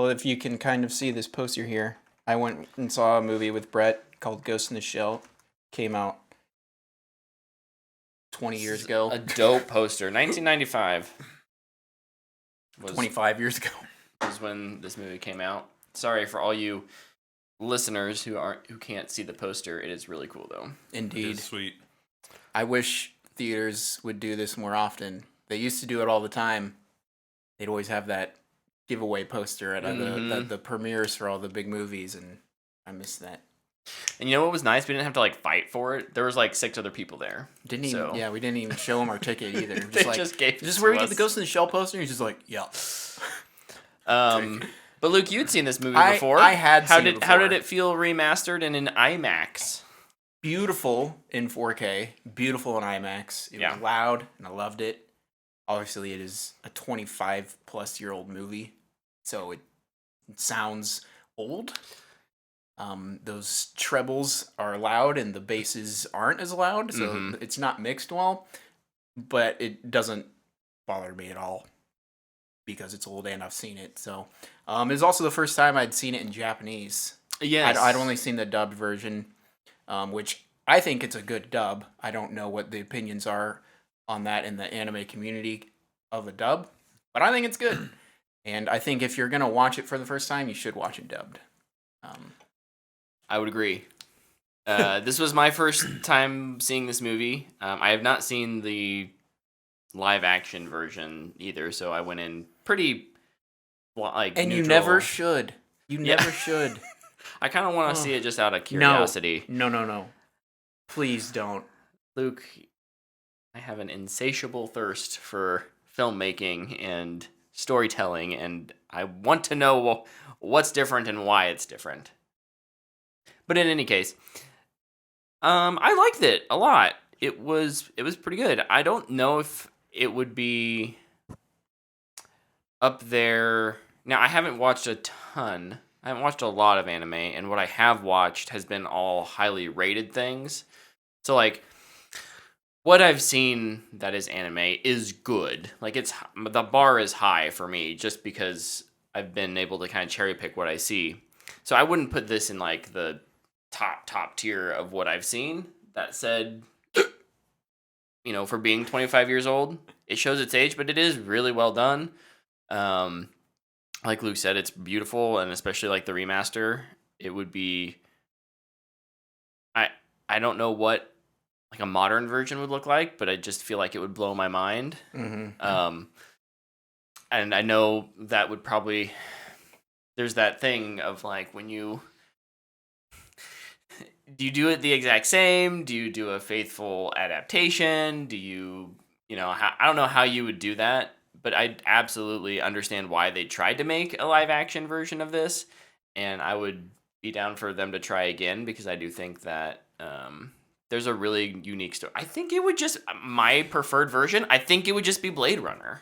Well, if you can kind of see this poster here, I went and saw a movie with Brett called Ghost in the Shell. Came out 20 years ago. A dope poster. 1995 was 25 years ago. was when this movie came out. Sorry for all you listeners who can't see the poster. It is really cool though. Indeed. It's sweet. I wish theaters would do this more often. They used to do it all the time. They'd always have that giveaway poster at the premieres for all the big movies, and I miss that. And you know what was nice? We didn't have to like fight for it. There was like 6 other people there. We didn't even show them our ticket either. They just gave Is this where we get the Ghost in the Shell poster? He's just like, yeah. But Luke, you'd seen this movie before. I had seen it before. How did it feel remastered and in IMAX? Beautiful in 4K, beautiful in IMAX. It was loud, and I loved it. Obviously, it is a 25-plus-year-old movie, so it sounds old. Those trebles are loud, and the basses aren't as loud, so it's not mixed well. But it doesn't bother me at all because it's old and I've seen it. So it was also the first time I'd seen it in Japanese. Yes. I'd only seen the dubbed version, which I think it's a good dub. I don't know what the opinions are on that in the anime community of a dub, but I think it's good. And I think if you're going to watch it for the first time, you should watch it dubbed. I would agree. This was my first time seeing this movie. I have not seen the live action version either, so I went in pretty like and neutral. You never should. You never should. I kind of want to see it just out of curiosity. No. Please don't. Luke, I have an insatiable thirst for filmmaking and storytelling, and I want to know what's different and why it's different. But in any case, I liked it a lot. It was pretty good. I don't know if it would be up there. Now, I haven't watched a ton. I haven't watched a lot of anime, and what I have watched has been all highly rated things. So, like, what I've seen that is anime is good. Like, the bar is high for me just because I've been able to kind of cherry pick what I see. So I wouldn't put this in, like, the top tier of what I've seen. That said, for being 25 years old, it shows its age, but it is really well done. Like Luke said, it's beautiful, and especially like the remaster, it would be. I don't know what like a modern version would look like, but I just feel like it would blow my mind. And I know that would probably. There's that thing of like when you. Do you do it the exact same? Do you do a faithful adaptation? Do you, I don't know how you would do that, but I absolutely understand why they tried to make a live action version of this, and I would be down for them to try again because I do think that there's a really unique story. I think it would just, my preferred version, I think it would just be Blade Runner.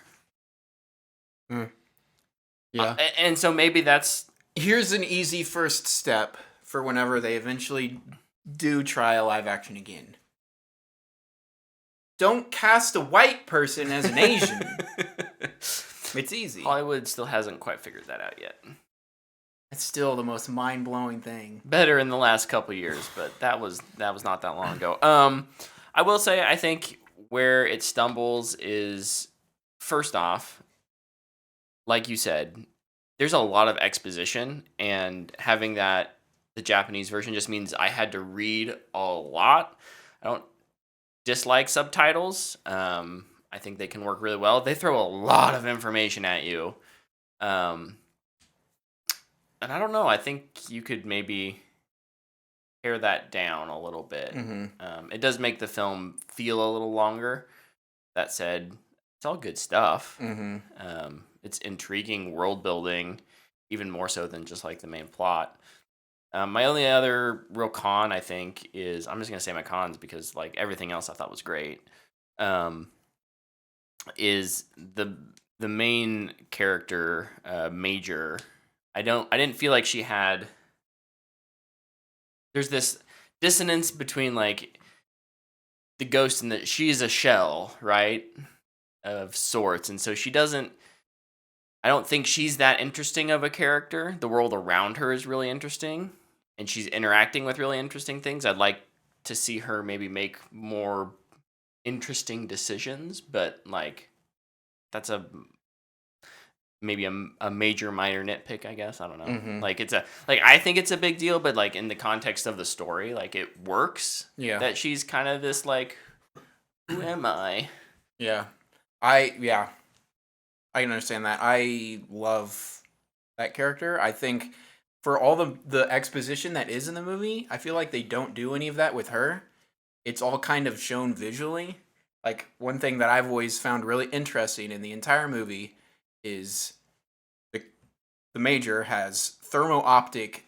Yeah. And so maybe that's... Here's an easy first step for whenever they eventually do try a live action again. Don't cast a white person as an Asian. It's easy. Hollywood still hasn't quite figured that out yet. It's still the most mind-blowing thing. Better in the last couple years, but that was not that long ago. I will say I think where it stumbles is, first off, like you said, there's a lot of exposition, and having that the Japanese version just means I had to read a lot. I don't dislike subtitles. I think they can work really well. They throw a lot of information at you. And I don't know. I think you could maybe pare that down a little bit. It does make the film feel a little longer. That said, it's all good stuff. It's intriguing world building, even more so than just like the main plot. My only other real con, I think, is I'm just gonna say my cons because like everything else I thought was great. Is the main character, Major? I didn't feel like she had. There's this dissonance between like the ghost and that she's a shell, right, of sorts, and so she doesn't. I don't think she's that interesting of a character. The world around her is really interesting, and she's interacting with really interesting things. I'd like to see her maybe make more interesting decisions, but like that's maybe a major minor nitpick, I guess. I don't know. Mm-hmm. Like I think it's a big deal, but like in the context of the story, like it works. Yeah. That she's kind of this like, who am I? Yeah. I can understand that. I love that character. I think for all the exposition that is in the movie, I feel like they don't do any of that with her. It's all kind of shown visually. Like one thing that I've always found really interesting in the entire movie is the Major has thermo-optic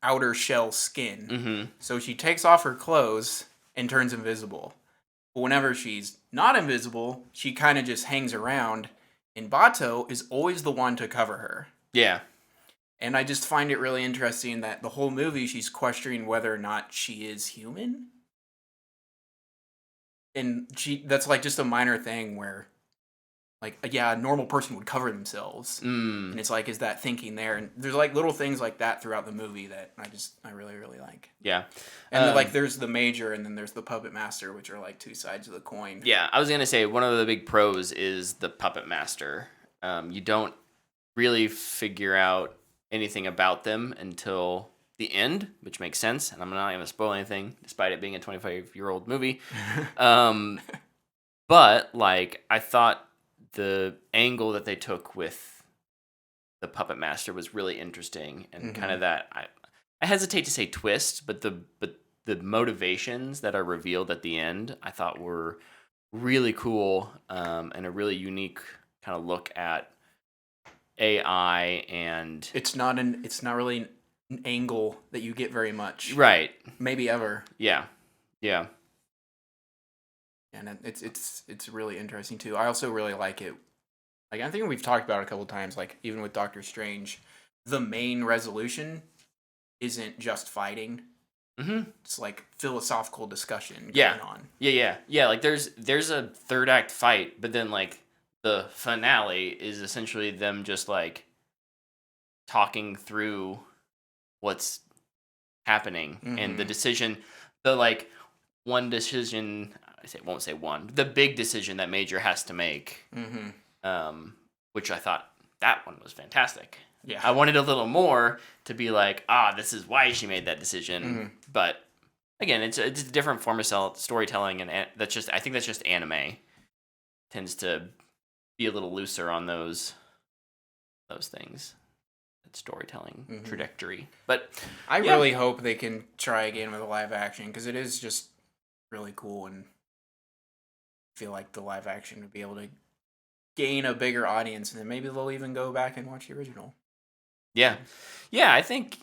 outer shell skin. Mm-hmm. So she takes off her clothes and turns invisible. But whenever she's not invisible, she kind of just hangs around, and Bato is always the one to cover her. Yeah. And I just find it really interesting that the whole movie she's questioning whether or not she is human. And that's like just a minor thing where like, yeah, a normal person would cover themselves. Mm. And it's like, is that thinking there? And there's like little things like that throughout the movie that I really, really like. Yeah. And then, like there's the Major and then there's the Puppet Master, which are like two sides of the coin. Yeah, I was going to say one of the big pros is the Puppet Master. You don't really figure out anything about them until the end, which makes sense. And I'm not going to spoil anything, despite it being a 25-year-old movie. But, like, I thought the angle that they took with the Puppet Master was really interesting. And kind of that, I hesitate to say twist, but the motivations that are revealed at the end, I thought were really cool and a really unique kind of look at AI. And it's not really an angle that you get very much, right? Maybe ever. Yeah. And it's really interesting too. I also really like it. Like I think we've talked about it a couple times. Like even with Doctor Strange, the main resolution isn't just fighting. Mm-hmm. It's like philosophical discussion going on. Yeah. Like there's a third act fight, but then like the finale is essentially them just like talking through what's happening and the decision, the like one decision. Won't say one. The big decision that Major has to make, which I thought that one was fantastic. Yeah, I wanted a little more to be like, this is why she made that decision. But again, it's a different form of storytelling, and I think that's just anime tends to be a little looser on those things. That storytelling trajectory. But I really hope they can try again with a live action because it is just really cool, and I feel like the live action would be able to gain a bigger audience, and then maybe they'll even go back and watch the original. Yeah. I think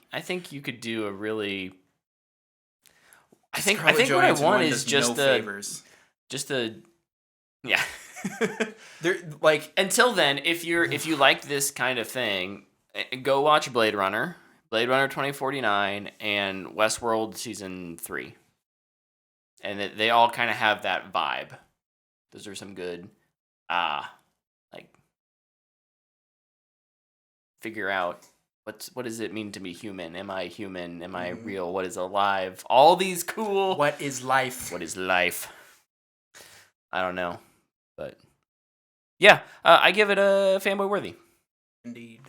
you could do a really. I think what I want is just yeah. They're like until then, if you like this kind of thing, go watch Blade Runner 2049, and Westworld season 3, and they all kind of have that vibe. Those are some good, like figure out. What does it mean to be human? Am I human? Am I real? What is alive? All these cool. What is life? What is life? I don't know, but yeah, I give it a fanboy worthy. Indeed.